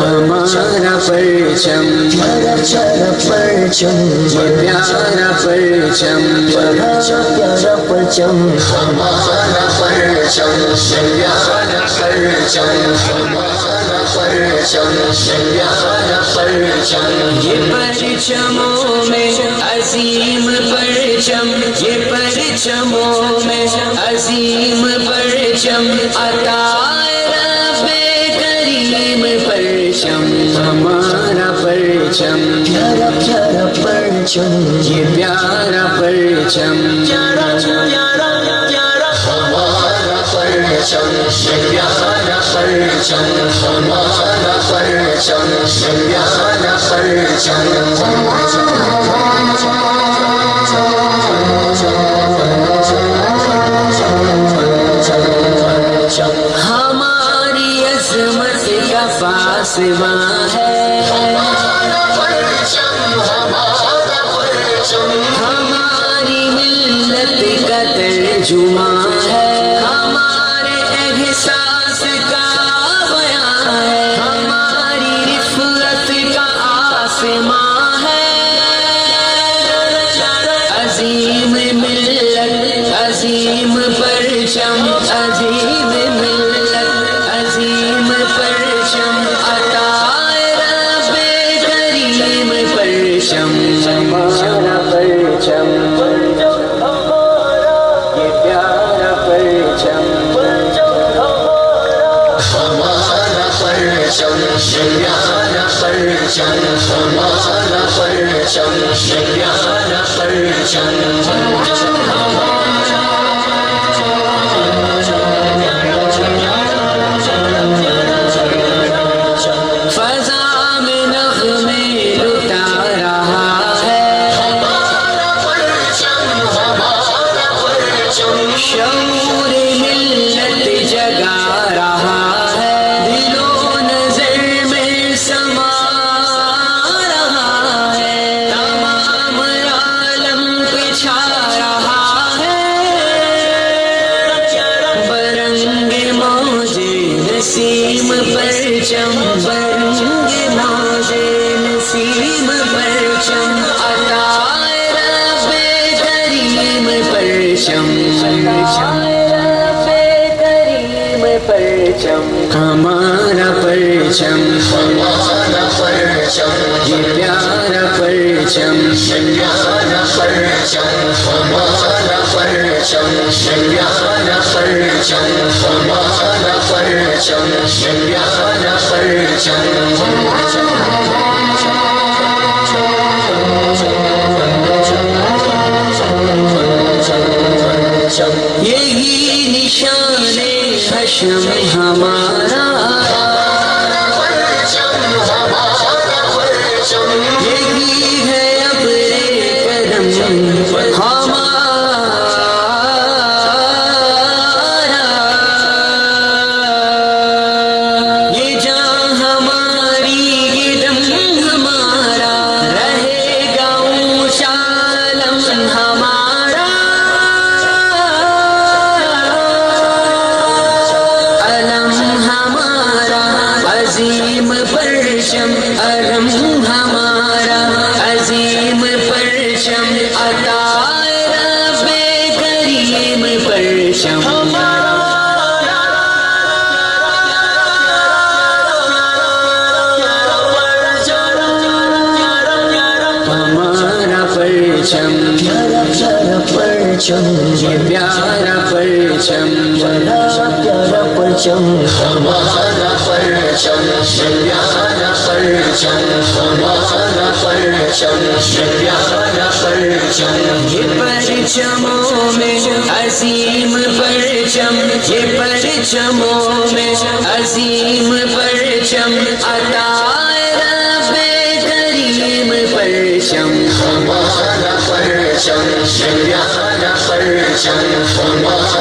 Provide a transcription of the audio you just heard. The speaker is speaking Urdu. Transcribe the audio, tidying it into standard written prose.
ہمارا پرچم پیارا پیارا پرچم پیارا پرچم پیارا پرچم ہمارا پرچم پیارا پرچم ہمارا پرچم پیارا پرچم یہ پرچموں میں عظیم پرچم یہ پرچموں میں عظیم پرچم عطا رب کریم پرچم ہمارا پرچم پیارا پیارا پرچم یہ پیارا پرچم پیارا پیارا پیارا ہمارا پرچم پیارا پرچم ہمارا پرچم پیارا پرچم ہماری عظمت کا پاسباں ہے ہماری ملت کا ترجمہ ہے ہمارے احساس کا بیان ہے ہماری رفعت کا آسماں ہے عظیم ملت عظیم پرچم عظیم ملت عظیم پرچم عطا رب کریم پرچم ہمارا پرچم یہ پیارا پرچم ہمارا پرچم پیارا پرچم ہمارا پرچم پیارا پرچم فضا میں نغمے لٹا رہا ہے شعور ملت جگا رہا ہے دل و نظر میں سما رہا ہے تمام عالم پہ چھا رہا ہے برنگ موج نسیم پرچم برنگ موج نسیم پرچم عطا رب کریم پرچم کریم پرچم ہمارا پرچم ہمارا پرچم یہ پیارا پرچم پیارا پرچم ہمارا پرچم پیارا پرچم ہمارا پرچم پیارا پرچم یہی نشان حشم ہمارا یہی ہے ابر کرم ہمارا یہ جان ہماری یہ دم ہمارا رہے گا اونچا علم ہمارا علم ہمارا عظیم پرچم علم ہمارا عظیم پرچم عطا رب کریم پرچم ہمارا پرچم پیارا پیارا پرچم یہ پیارا پرچم پیارا پیارا پرچم ہمارا پرچم پیارا پرچم ہمارا پرچم پیارا پرچم یہ پرچموں میں عظیم پرچم یہ پرچموں میں عظیم پرچم عطا رب کریم پرچم ہمارا پرچم پیارا پرچم ہمارا